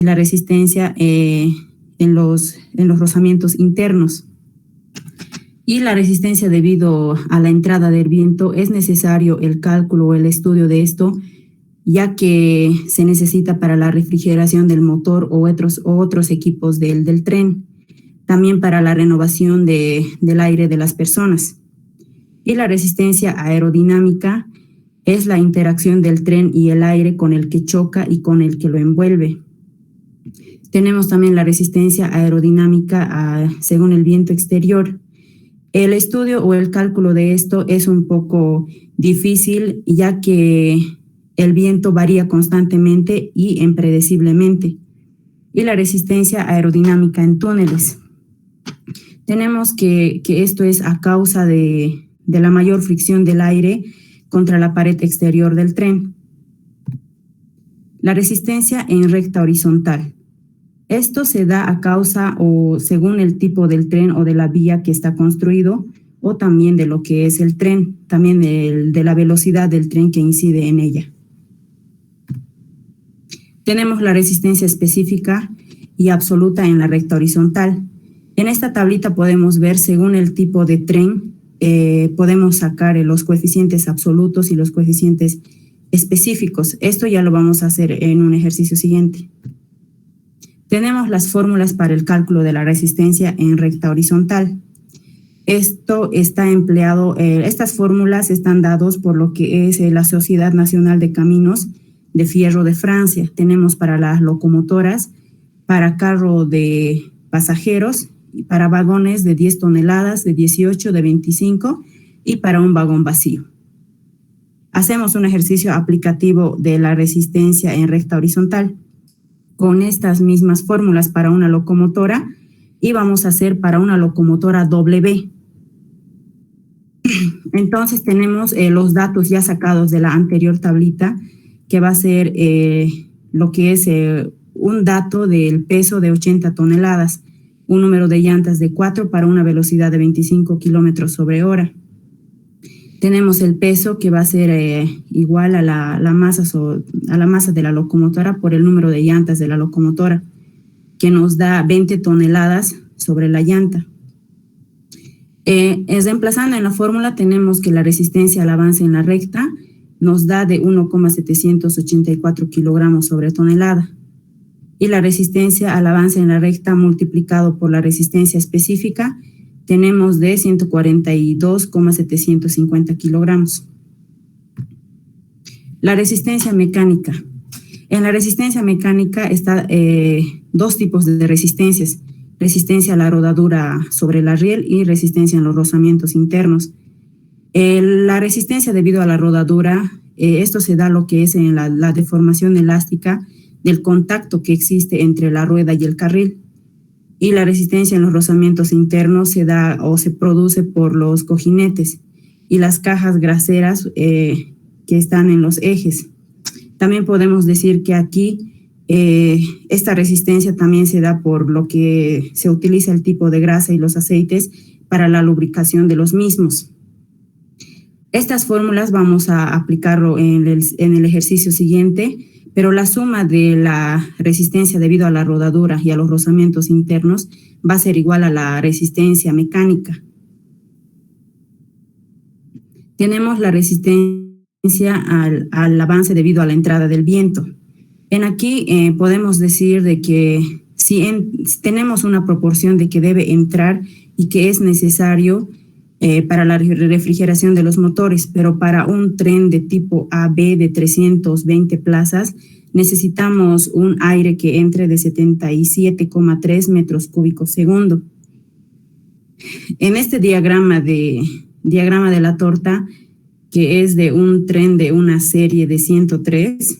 la resistencia en los rozamientos internos. Y la resistencia debido a la entrada del viento es necesario el cálculo o el estudio de esto, ya que se necesita para la refrigeración del motor o otros equipos del tren, también para la renovación del aire de las personas. Y la resistencia aerodinámica es la interacción del tren y el aire con el que choca y con el que lo envuelve. Tenemos también la resistencia aerodinámica según el viento exterior. El estudio o el cálculo de esto es un poco difícil, ya que el viento varía constantemente y impredeciblemente. Y la resistencia aerodinámica en túneles. Tenemos que esto es a causa de la mayor fricción del aire contra la pared exterior del tren. La resistencia en recta horizontal. Esto se da a causa o según el tipo del tren o de la vía que está construido, o también de lo que es el tren, también de la velocidad del tren que incide en ella. Tenemos la resistencia específica y absoluta en la recta horizontal. En esta tablita podemos ver según el tipo de tren, podemos sacar los coeficientes absolutos y los coeficientes específicos. Esto ya lo vamos a hacer en un ejercicio siguiente. Tenemos las fórmulas para el cálculo de la resistencia en recta horizontal. Esto está empleado, estas fórmulas están dadas por lo que es la Sociedad Nacional de Caminos de Fierro de Francia. Tenemos para las locomotoras, para carro de pasajeros, y para vagones de 10 toneladas, de 18, de 25 y para un vagón vacío. Hacemos un ejercicio aplicativo de la resistencia en recta horizontal con estas mismas fórmulas para una locomotora y vamos a hacer para una locomotora W. Entonces tenemos los datos ya sacados de la anterior tablita, que va a ser lo que es un dato del peso de 80 toneladas, un número de llantas de 4 para una velocidad de 25 kilómetros sobre hora. Tenemos el peso que va a ser igual a la masa de la locomotora por el número de llantas de la locomotora, que nos da 20 toneladas sobre la llanta. Reemplazando en la fórmula tenemos que la resistencia al avance en la recta nos da de 1,784 kilogramos sobre tonelada. Y la resistencia al avance en la recta multiplicado por la resistencia específica tenemos de 142,750 kilogramos. La resistencia mecánica. En la resistencia mecánica está dos tipos de resistencias. Resistencia a la rodadura sobre la riel y resistencia en los rozamientos internos. La resistencia debido a la rodadura, esto se da lo que es en la deformación elástica del contacto que existe entre la rueda y el carril. Y la resistencia en los rozamientos internos se da o se produce por los cojinetes y las cajas graseras que están en los ejes. También podemos decir que aquí esta resistencia también se da por lo que se utiliza el tipo de grasa y los aceites para la lubricación de los mismos. Estas fórmulas vamos a aplicarlo en el ejercicio siguiente, pero la suma de la resistencia debido a la rodadura y a los rozamientos internos va a ser igual a la resistencia mecánica. Tenemos la resistencia al avance debido a la entrada del viento. En aquí podemos decir de que si tenemos una proporción de que debe entrar y que es necesario para la refrigeración de los motores, pero para un tren de tipo AB de 320 plazas necesitamos un aire que entre de 77,3 metros cúbicos segundo. En este diagrama de la torta, que es de un tren de una serie de 103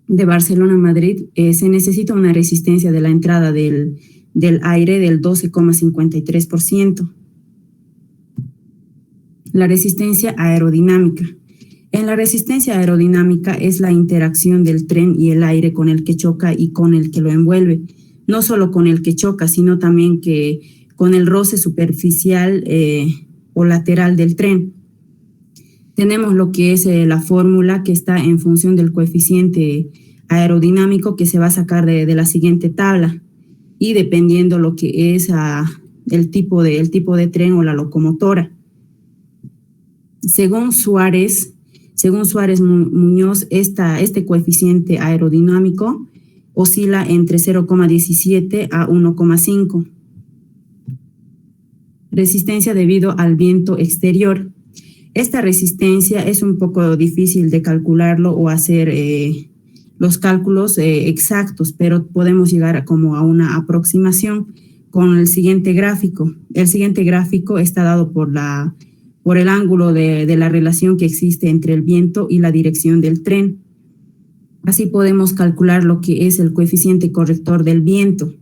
de Barcelona a Madrid, se necesita una resistencia de la entrada del aire del 12,53%. La resistencia aerodinámica. En la resistencia aerodinámica es la interacción del tren y el aire con el que choca y con el que lo envuelve. No solo con el que choca, sino también que con el roce superficial o lateral del tren. Tenemos lo que es la fórmula que está en función del coeficiente aerodinámico que se va a sacar de la siguiente tabla, y dependiendo lo que es el tipo de tren o la locomotora. Según Suárez Muñoz, este coeficiente aerodinámico oscila entre 0,17 a 1,5. Resistencia debido al viento exterior. Esta resistencia es un poco difícil de calcularlo o hacer los cálculos exactos, pero podemos llegar como a una aproximación con el siguiente gráfico. El siguiente gráfico está dado por el ángulo de la relación que existe entre el viento y la dirección del tren. Así podemos calcular lo que es el coeficiente corrector del viento.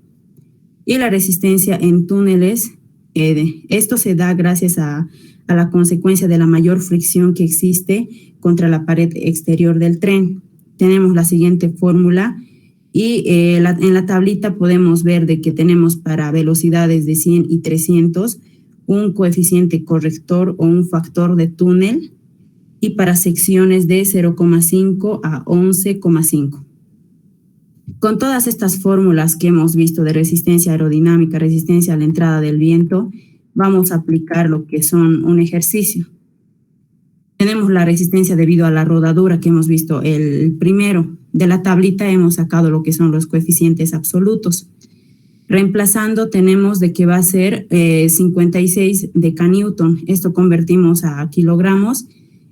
Y la resistencia en túneles, esto se da gracias a la consecuencia de la mayor fricción que existe contra la pared exterior del tren. Tenemos la siguiente fórmula y en la tablita podemos ver de que tenemos para velocidades de 100 y 300 un coeficiente corrector o un factor de túnel, y para secciones de 0,5 a 11,5. Con todas estas fórmulas que hemos visto de resistencia aerodinámica, resistencia a la entrada del viento, vamos a aplicar lo que son un ejercicio. Tenemos la resistencia debido a la rodadura que hemos visto el primero. De la tablita hemos sacado lo que son los coeficientes absolutos. Reemplazando tenemos de que va a ser 56 decanewton. Esto convertimos a kilogramos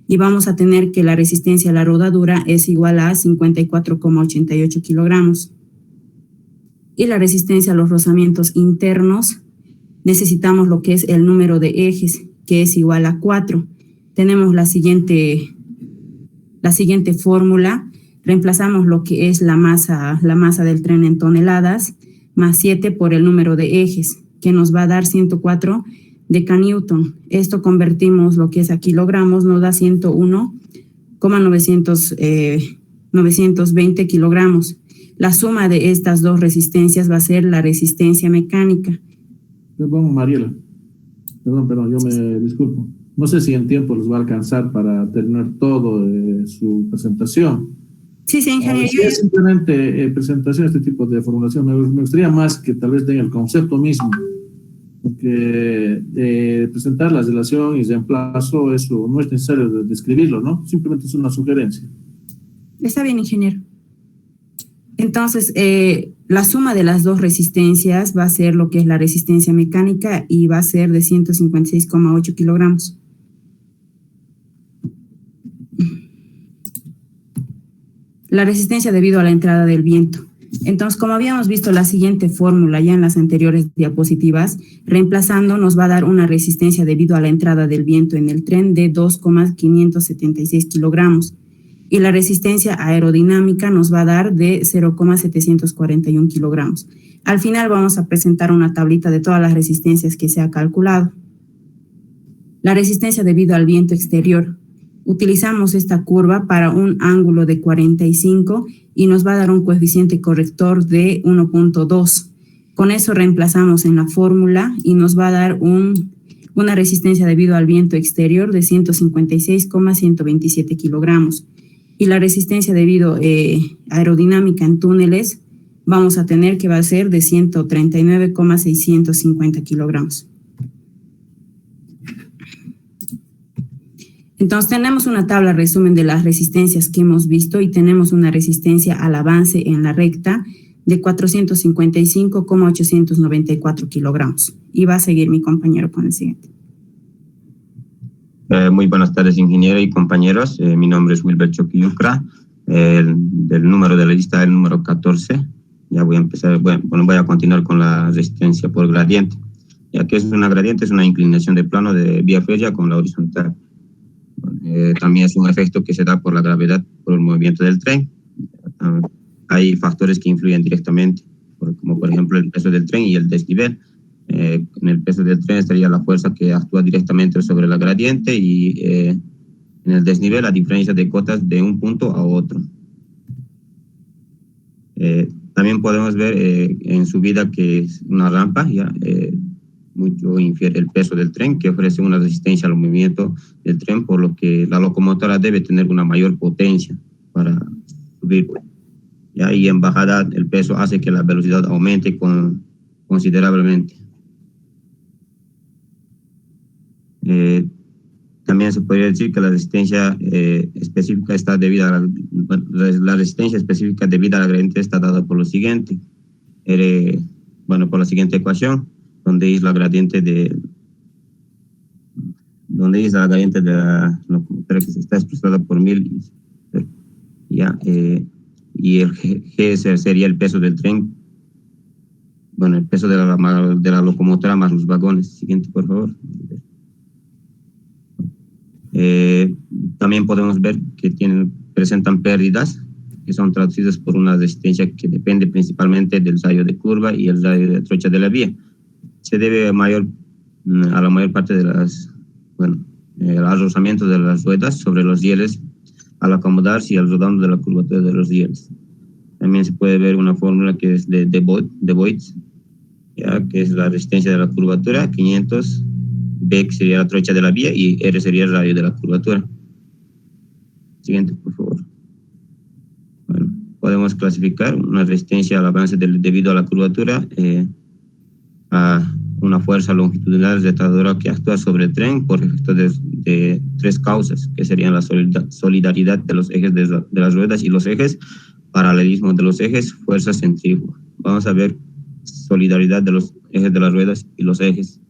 y vamos a tener que la resistencia a la rodadura es igual a 54,88 kilogramos. Y la resistencia a los rozamientos internos, necesitamos lo que es el número de ejes, que es igual a 4. Tenemos la siguiente fórmula. Reemplazamos lo que es la masa del tren en toneladas, más 7 por el número de ejes, que nos va a dar 104 decanewton. Esto convertimos lo que es a kilogramos, nos da 101,920 kilogramos. La suma de estas dos resistencias va a ser la resistencia mecánica. Perdón, Mariela. Perdón, yo me disculpo. No sé si en tiempo les va a alcanzar para terminar todo su presentación. Sí, ingeniero. Si es simplemente presentación, este tipo de formulación, me gustaría más que tal vez tenga el concepto mismo, porque presentar la relación y reemplazo, eso no es necesario describirlo, ¿no? Simplemente es una sugerencia. Está bien, ingeniero. Entonces, la suma de las dos resistencias va a ser lo que es la resistencia mecánica y va a ser de 156,8 kilogramos. La resistencia debido a la entrada del viento. Entonces, como habíamos visto la siguiente fórmula ya en las anteriores diapositivas, reemplazando nos va a dar una resistencia debido a la entrada del viento en el tren de 2,576 kilogramos. Y la resistencia aerodinámica nos va a dar de 0,741 kilogramos. Al final vamos a presentar una tablita de todas las resistencias que se ha calculado. La resistencia debido al viento exterior. Utilizamos esta curva para un ángulo de 45 y nos va a dar un coeficiente corrector de 1.2. Con eso reemplazamos en la fórmula y nos va a dar una resistencia debido al viento exterior de 156,127 kilogramos. Y la resistencia debido aerodinámica en túneles vamos a tener que va a ser de 139,650 kilogramos. Entonces tenemos una tabla resumen de las resistencias que hemos visto y tenemos una resistencia al avance en la recta de 455,894 kilogramos. Y va a seguir mi compañero con el siguiente. Muy buenas tardes, ingeniero y compañeros. Mi nombre es Wilber Choquillucra, del número de la lista, el número 14. Ya voy a empezar, voy a continuar con la resistencia por gradiente. Ya que es una gradiente, es una inclinación de plano de vía férrea con la horizontal. También es un efecto que se da por la gravedad, por el movimiento del tren. Hay factores que influyen directamente, como por ejemplo el peso del tren y el desnivel. En el peso del tren estaría la fuerza que actúa directamente sobre la gradiente y en el desnivel la diferencia de cotas de un punto a otro. También podemos ver en subida que es una rampa, mucho infiere el peso del tren, que ofrece una resistencia al movimiento del tren, por lo que la locomotora debe tener una mayor potencia para subir. ¿ya? Y en bajada el peso hace que la velocidad aumente considerablemente. También se podría decir que la resistencia específica está debida a la resistencia específica debida a la gradiente está dada por lo siguiente. Por la siguiente ecuación, donde es la gradiente de locomotora que se está expresada por 1000, ¿ya? Y el G sería el peso del tren, el peso de la locomotora más los vagones. Siguiente, por favor. También podemos ver que presentan pérdidas que son traducidas por una resistencia que depende principalmente del radio de curva y el radio de trocha de la vía. Se debe a la mayor parte de al rozamiento de las ruedas sobre los rieles al acomodarse y al rodando de la curvatura de los rieles. También se puede ver una fórmula que es de Voigt, ya que es la resistencia de la curvatura, 500, B que sería la trocha de la vía y R sería el radio de la curvatura. Siguiente, por favor. Podemos clasificar una resistencia al avance debido a la curvatura a una fuerza longitudinal retardadora que actúa sobre el tren por efecto de tres causas, que serían la solidaridad de los ejes de las ruedas y los ejes, paralelismo de los ejes, fuerza centrífuga. Vamos a ver solidaridad de los ejes de las ruedas y los ejes.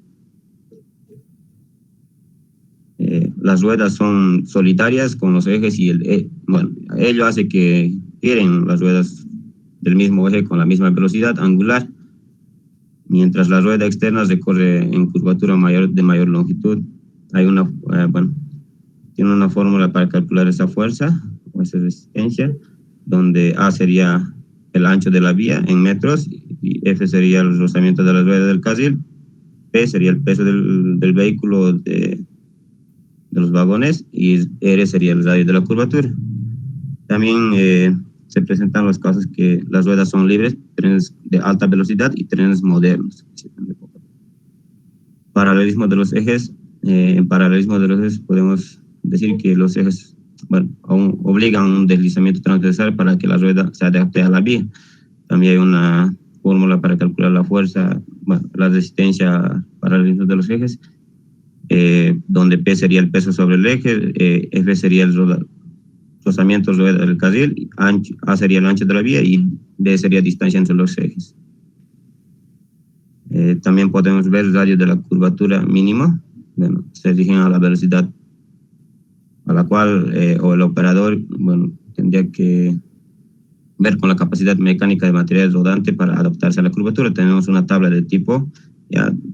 Las ruedas son solitarias con los ejes y ello hace que giren las ruedas del mismo eje con la misma velocidad angular, mientras la rueda externa recorre en curvatura de mayor longitud. Tiene una fórmula para calcular esa fuerza o esa resistencia, donde A sería el ancho de la vía en metros y F sería el rozamiento de la rueda del carril, P sería el peso del vehículo de los vagones y R sería el radio de la curvatura. También se presentan los casos que las ruedas son libres, trenes de alta velocidad y trenes modernos. Paralelismo de los ejes. En paralelismo de los ejes podemos decir que los ejes aún obligan un deslizamiento transversal para que la rueda se adapte a la vía. También hay una fórmula para calcular la fuerza, la resistencia paralelismo de los ejes, donde P sería el peso sobre el eje, F sería el rozamiento rueda del carril, A sería el ancho de la vía y B sería distancia entre los ejes. También podemos ver el radio de la curvatura mínima. Se rigen a la velocidad a la cual el operador tendría que ver con la capacidad mecánica de material rodante para adaptarse a la curvatura. Tenemos una tabla de tipo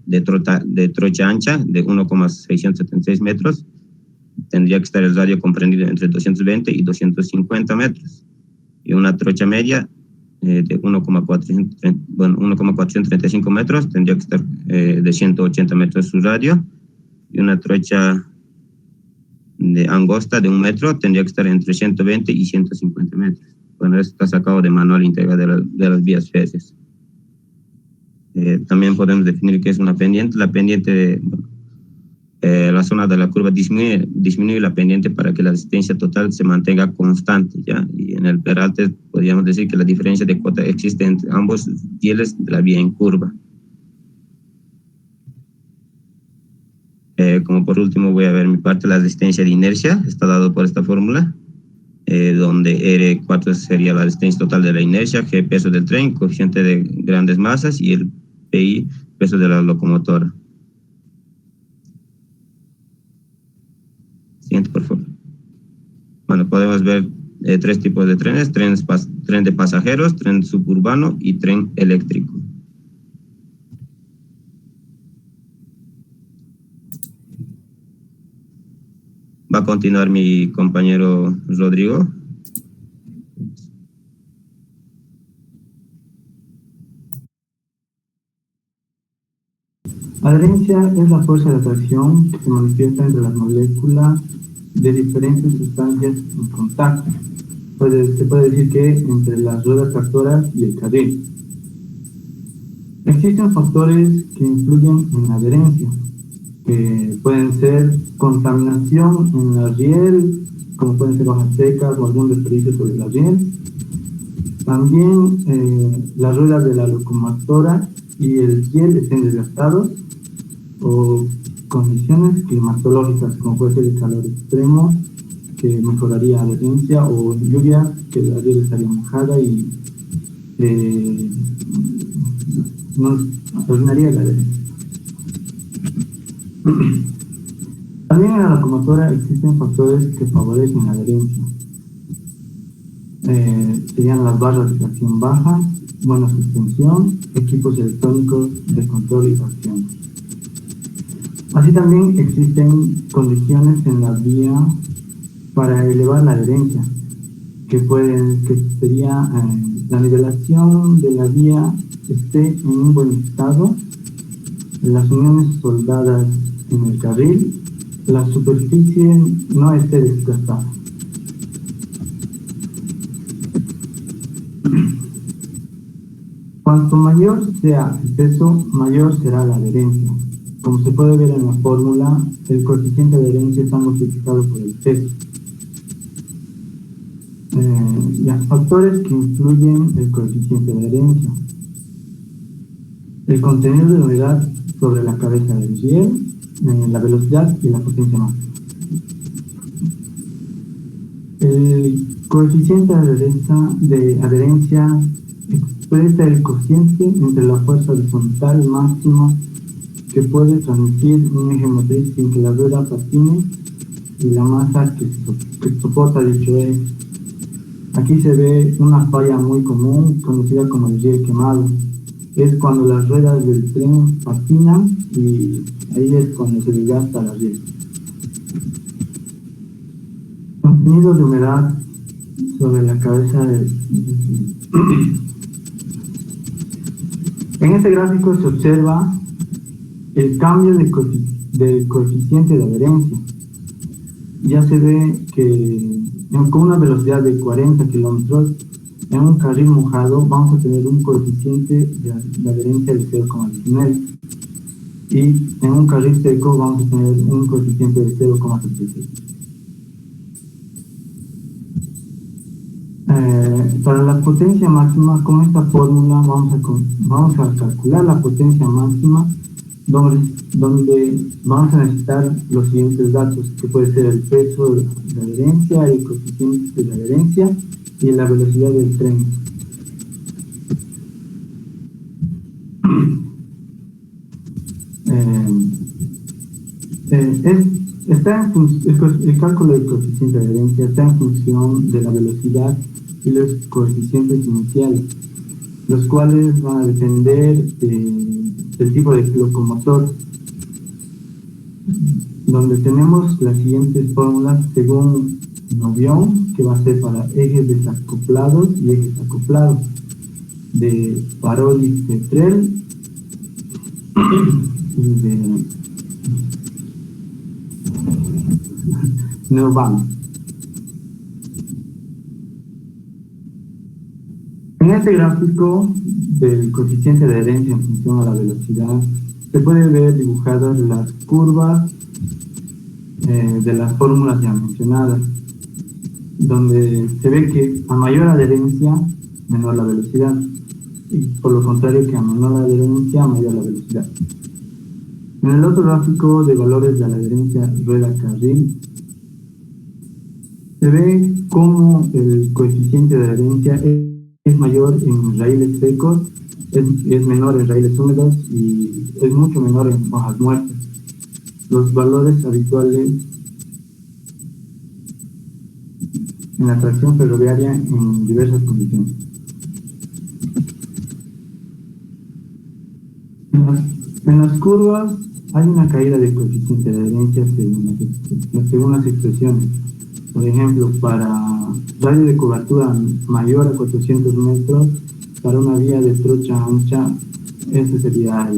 de trocha ancha de 1,676 metros. Tendría que estar el radio comprendido entre 220 y 250 metros. Y una trocha media de 1,435 metros tendría que estar de 180 metros su radio. Y una trocha de angosta de 1 metro tendría que estar entre 120 y 150 metros. Esto está sacado de manual integral de las vías férreas. También podemos definir qué es una pendiente. La pendiente, la zona de la curva disminuye la pendiente para que la resistencia total se mantenga constante, ¿ya? Y en el peralte podríamos decir que la diferencia de cuota existe entre ambos rieles de la vía en curva. Como por último voy a ver mi parte, la resistencia de inercia está dado por esta fórmula, donde R4 sería la resistencia total de la inercia, G peso del tren, coeficiente de grandes masas y el PI peso de la locomotora. Siguiente, por favor. Podemos ver tres tipos de trenes: tren de pasajeros, tren suburbano y tren eléctrico. Va a continuar mi compañero Rodrigo. La adherencia es la fuerza de atracción que se manifiesta entre las moléculas de diferentes sustancias en contacto. Se puede decir que entre las ruedas tractoras y el carril. Existen factores que influyen en la adherencia, que pueden ser contaminación en la riel, como pueden ser hojas secas o algún desperdicio sobre la riel. También las ruedas de la locomotora y el riel estén desgastados, o condiciones climatológicas como puede ser el calor extremo, que mejoraría adherencia, o lluvia, que la riel estaría mojada y nos arruinaría la adherencia. También en la locomotora existen factores que favorecen la adherencia. Serían las barras de tracción baja, buena suspensión, equipos electrónicos de control y tracción. Así también existen condiciones en la vía para elevar la adherencia, que sería la nivelación de la vía esté en un buen estado, las uniones soldadas en el carril, la superficie no esté desgastada. Cuanto mayor sea el peso, mayor será la adherencia. Como se puede ver en la fórmula, el coeficiente de adherencia está multiplicado por el peso. Factores que influyen el coeficiente de adherencia: el contenido de humedad sobre la cabeza del riel, la velocidad y la potencia máxima. El coeficiente de adherencia expresa el cociente entre la fuerza horizontal máxima que puede transmitir un eje motriz sin que la rueda patine y la masa que soporta dicho eje. Aquí se ve una falla muy común conocida como el riel quemado. Es cuando las ruedas del tren patinan y ahí es cuando se desgasta la riel. Contenido de humedad sobre la cabeza del... En este gráfico se observa el cambio del coeficiente de adherencia. Ya se ve que con una velocidad de 40 kilómetros en un carril mojado vamos a tener un coeficiente de adherencia de 0,19 y en un carril seco vamos a tener un coeficiente de 0,76. Para la potencia máxima, con esta fórmula vamos a calcular la potencia máxima, donde vamos a necesitar los siguientes datos, que puede ser el peso de la adherencia, el coeficiente de adherencia y la velocidad del tren. El cálculo del coeficiente de adherencia está en función de la velocidad y los coeficientes iniciales, los cuales van a depender del tipo de locomotor, donde tenemos las siguientes fórmulas según Novión, que va a ser para ejes desacoplados y ejes acoplados, de Parodi-Petrel y de Neubann. En este gráfico del coeficiente de adherencia en función a la velocidad, se puede ver dibujadas las curvas de las fórmulas ya mencionadas, donde se ve que a mayor adherencia, menor la velocidad, y por lo contrario que a menor la adherencia, mayor la velocidad. En el otro gráfico de valores de la adherencia rueda-carril, se ve cómo el coeficiente de adherencia es mayor en raíles secos, es menor en raíles húmedos y es mucho menor en hojas muertas. Los valores habituales en la tracción ferroviaria en diversas condiciones. En las curvas hay una caída de coeficiente de adherencia según las expresiones. Por ejemplo, para radio de cobertura mayor a 400 metros, para una vía de trocha ancha, ese sería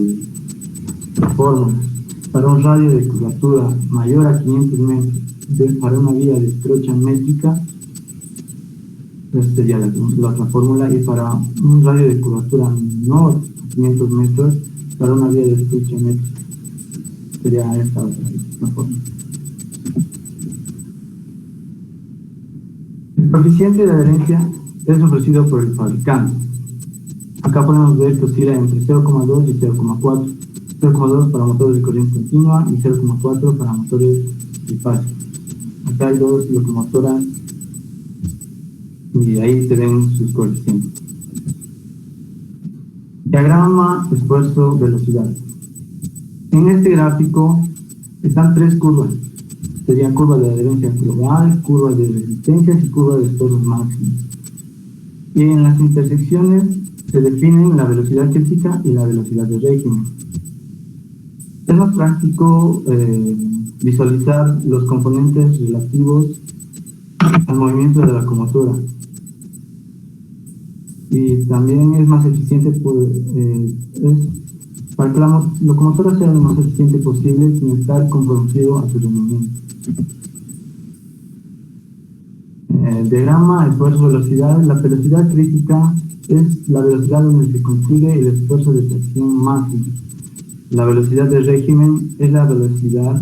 la fórmula. Para un radio de cobertura mayor a 500 metros, para una vía de trocha métrica, esa sería la otra fórmula. Y para un radio de cobertura menor a 500 metros, para una vía de trocha métrica, sería esta otra fórmula. El coeficiente de adherencia es ofrecido por el fabricante. Acá podemos ver que oscila entre 0,2 y 0,4. 0,2 para motores de corriente continua y 0,4 para motores bifásicos. Acá hay dos locomotoras y ahí se ven sus coeficientes. Diagrama esfuerzo-velocidad. En este gráfico están tres curvas. Serían curva de adherencia global, curva de resistencias y curva de esfuerzos máximos. Y en las intersecciones se definen la velocidad crítica y la velocidad de régimen. Es más práctico visualizar los componentes relativos al movimiento de la locomotora. Y también es más eficiente para que la locomotora sea lo más eficiente posible sin estar comprometido a su rendimiento. Diagrama esfuerzo-velocidad. La velocidad crítica es la velocidad donde se consigue el esfuerzo de tracción máximo. La velocidad de régimen es la velocidad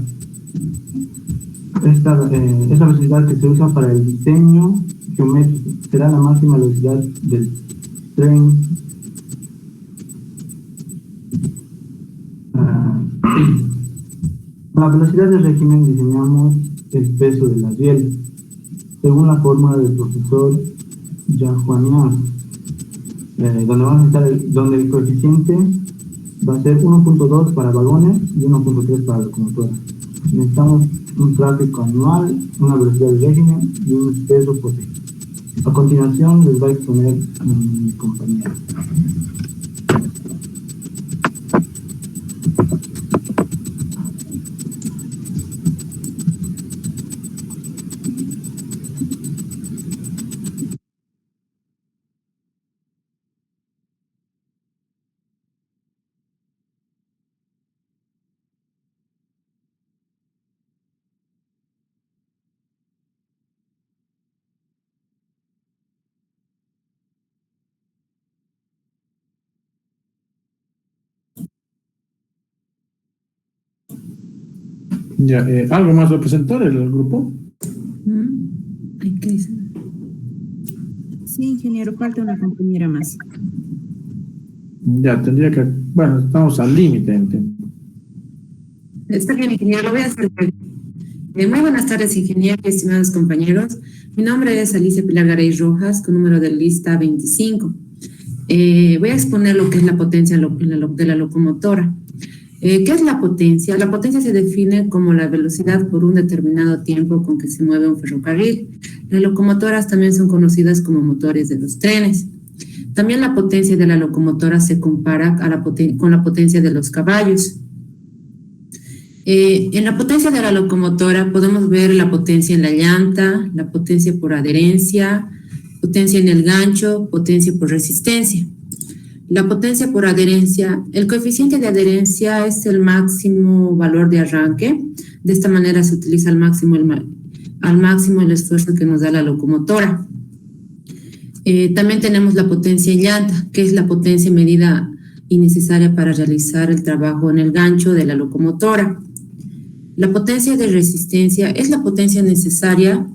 es la velocidad que se usa para el diseño geométrico. Será la máxima velocidad del tren. Con la velocidad de régimen diseñamos el peso de la riel, según la fórmula del profesor Jean-Juanian, donde el coeficiente va a ser 1.2 para vagones y 1.3 para locomotoras. Necesitamos un tráfico anual, una velocidad de régimen y un peso posible. A continuación les va a exponer mi compañero. Ya, ¿algo más a presentar el grupo? Sí, ingeniero, falta una compañera más. Ya, tendría que... Bueno, estamos al límite en tiempo. Está bien, ingeniero, lo voy a hacer. Muy buenas tardes, ingeniero y estimados compañeros. Mi nombre es Alicia Pilar Garay Rojas, con número de lista 25. Voy a exponer lo que es la potencia de la locomotora. ¿Qué es la potencia? La potencia se define como la velocidad por un determinado tiempo con que se mueve un ferrocarril. Las locomotoras también son conocidas como motores de los trenes. También la potencia de la locomotora se compara con la potencia de los caballos. En la potencia de la locomotora podemos ver la potencia en la llanta, la potencia por adherencia, potencia en el gancho, potencia por resistencia. La potencia por adherencia, el coeficiente de adherencia es el máximo valor de arranque. De esta manera se utiliza al máximo el esfuerzo que nos da la locomotora. También tenemos la potencia en llanta, que es la potencia medida y necesaria para realizar el trabajo en el gancho de la locomotora. La potencia de resistencia es la potencia necesaria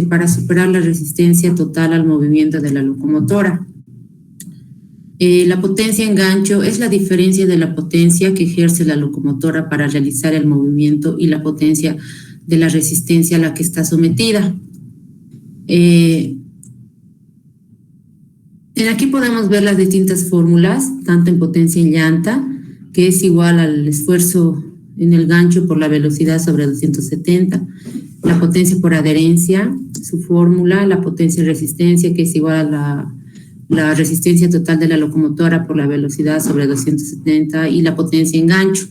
para superar la resistencia total al movimiento de la locomotora. La potencia en gancho es la diferencia de la potencia que ejerce la locomotora para realizar el movimiento y la potencia de la resistencia a la que está sometida. Aquí podemos ver las distintas fórmulas, tanto en potencia en llanta, que es igual al esfuerzo en el gancho por la velocidad sobre 270, la potencia por adherencia, su fórmula, la potencia en resistencia, que es igual a la resistencia total de la locomotora por la velocidad sobre 270 y la potencia en gancho.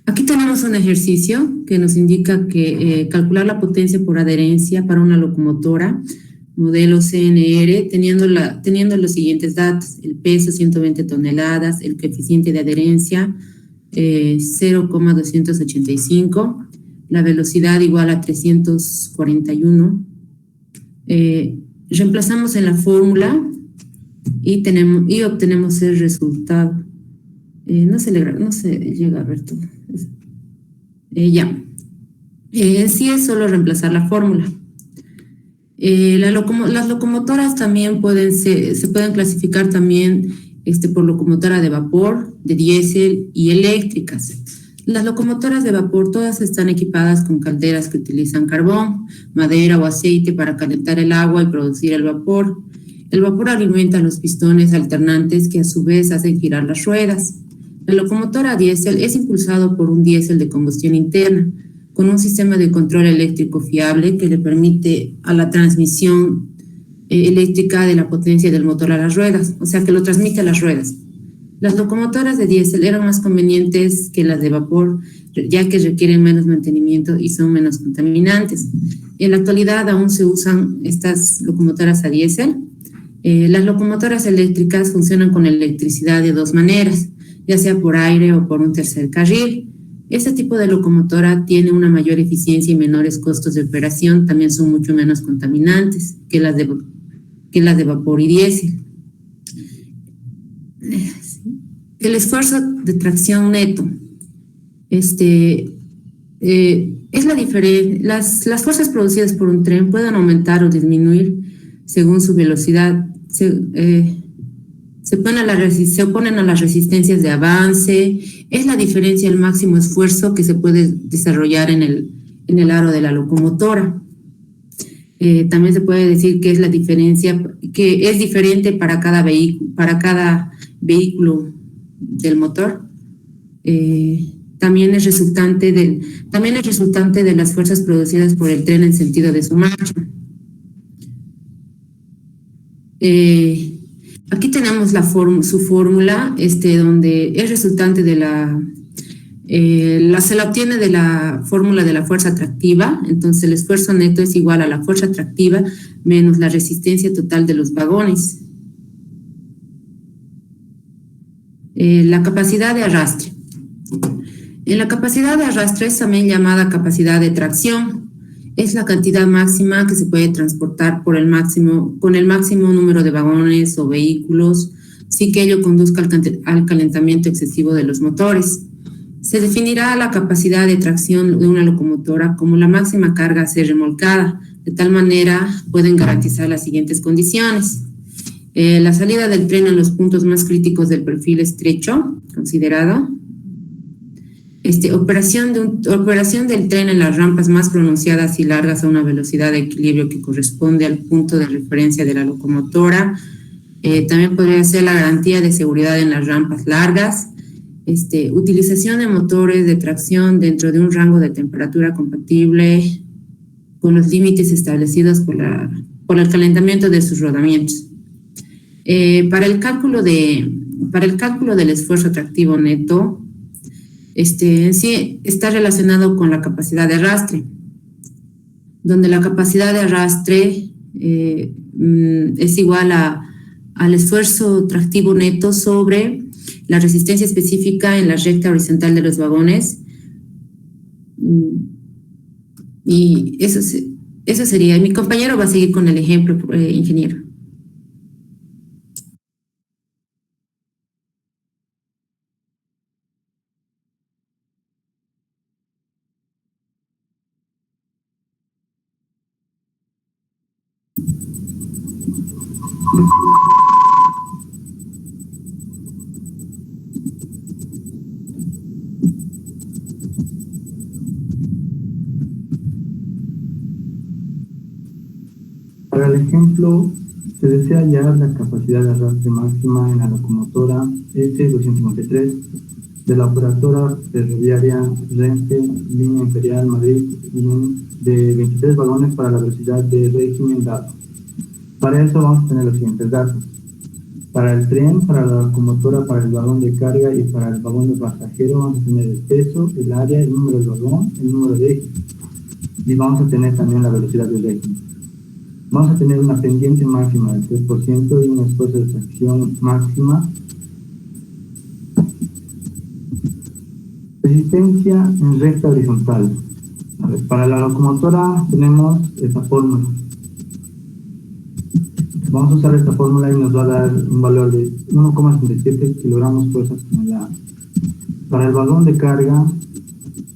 Aquí tenemos un ejercicio que nos indica que calcular la potencia por adherencia para una locomotora modelo CNR teniendo los siguientes datos: el peso 120 toneladas, el coeficiente de adherencia 0,285, la velocidad igual a 341. Reemplazamos en la fórmula y obtenemos el resultado. No se llega a ver todo. Sí es solo reemplazar la fórmula. Las locomotoras también se pueden clasificar también por locomotora de vapor, de diésel y eléctricas. Las locomotoras de vapor todas están equipadas con calderas que utilizan carbón, madera o aceite para calentar el agua y producir el vapor. El vapor alimenta los pistones alternantes que a su vez hacen girar las ruedas. La locomotora diésel es impulsado por un diésel de combustión interna, con un sistema de control eléctrico fiable que le permite a la transmisión eléctrica de la potencia del motor a las ruedas, o sea que lo transmite a las ruedas. Las locomotoras de diésel eran más convenientes que las de vapor, ya que requieren menos mantenimiento y son menos contaminantes. En la actualidad aún se usan estas locomotoras a diésel. Las locomotoras eléctricas funcionan con electricidad de dos maneras, ya sea por aire o por un tercer carril. Este tipo de locomotora tiene una mayor eficiencia y menores costos de operación, también son mucho menos contaminantes que las de vapor y diésel. El esfuerzo de tracción neto es la diferencia. Las fuerzas producidas por un tren pueden aumentar o disminuir según su velocidad. Se oponen a las resistencias de avance. Es la diferencia el máximo esfuerzo que se puede desarrollar en el aro de la locomotora. También se puede decir que es la diferencia, que es diferente para cada vehículo del motor. También es resultante de las fuerzas producidas por el tren en sentido de su marcha. Aquí tenemos su fórmula, donde es resultante de se la obtiene de la fórmula de la fuerza atractiva. Entonces el esfuerzo neto es igual a la fuerza atractiva menos la resistencia total de los vagones. La capacidad de arrastre. En la capacidad de arrastre es también llamada capacidad de tracción. Es la cantidad máxima que se puede transportar con el máximo número de vagones o vehículos, sin que ello conduzca al calentamiento excesivo de los motores. Se definirá la capacidad de tracción de una locomotora como la máxima carga a ser remolcada. De tal manera pueden garantizar las siguientes condiciones. La salida del tren en los puntos más críticos del perfil estrecho, considerado. Operación del tren en las rampas más pronunciadas y largas a una velocidad de equilibrio que corresponde al punto de referencia de la locomotora. También podría ser la garantía de seguridad en las rampas largas. Utilización de motores de tracción dentro de un rango de temperatura compatible con los límites establecidos por el calentamiento de sus rodamientos. Para el cálculo del esfuerzo atractivo neto, en sí está relacionado con la capacidad de arrastre, donde la capacidad de arrastre es igual al esfuerzo tractivo neto sobre la resistencia específica en la recta horizontal de los vagones. Y eso sería. Mi compañero va a seguir con el ejemplo, ingeniero. Para el ejemplo, se desea hallar la capacidad de arrastre máxima en la locomotora S253 de la operadora ferroviaria Renfe, línea Imperial Madrid, de 23 vagones para la velocidad de régimen dado. Para eso vamos a tener los siguientes datos. Para el tren, para la locomotora, para el vagón de carga y para el vagón de pasajero vamos a tener el peso, el área, el número del vagón, el número de eje. Y vamos a tener también la velocidad del régimen. Vamos a tener una pendiente máxima del 3% y un esfuerzo de tracción máxima. Resistencia en recta horizontal. Para la locomotora tenemos esta fórmula. Vamos a usar esta fórmula y nos va a dar un valor de 1,67 kilogramos fuerza acumulada. Para el vagón de carga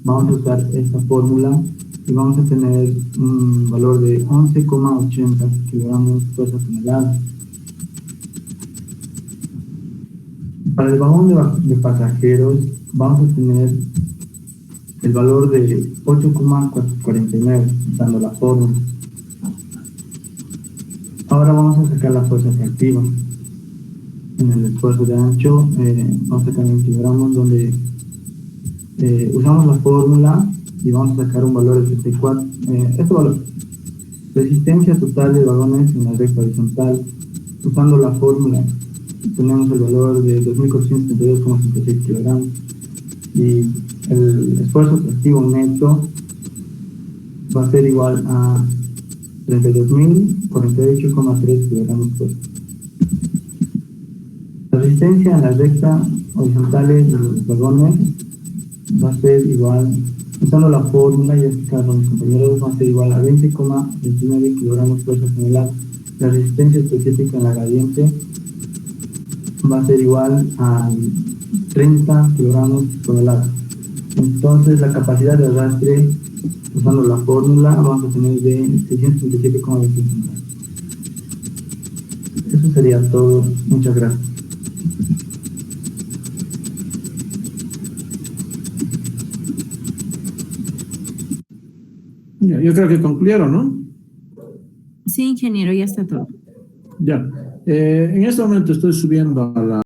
vamos a usar esta fórmula y vamos a tener un valor de 11,80 kilogramos fuerza tonelada. Para el vagón de pasajeros vamos a tener el valor de 8,49, dando la fórmula. Ahora vamos a sacar la fuerza reactiva. En el esfuerzo de ancho vamos a sacar en kilogramos, donde usamos la fórmula y vamos a sacar un valor de 34. Este valor, resistencia total de vagones en la recta horizontal, usando la fórmula tenemos el valor de 2.472,56 kilogramos, y el esfuerzo reactivo neto va a ser igual a 32.048,3 kilogramos fuerza. La resistencia en la recta horizontales de los vagones va a ser igual, usando la fórmula, ya explicaron mis compañeros, va a ser igual a 20,29 kilogramos fuerza tonelada. La resistencia específica en la gradiente va a ser igual a 30 kilogramos tonelada. Entonces la capacidad de arrastre, usando la fórmula, vamos a tener de 637,25 toneladas. Eso sería todo. Muchas gracias. Ya, yo creo que concluyeron, ¿no? Sí, ingeniero, ya está todo. Ya. En este momento estoy subiendo a la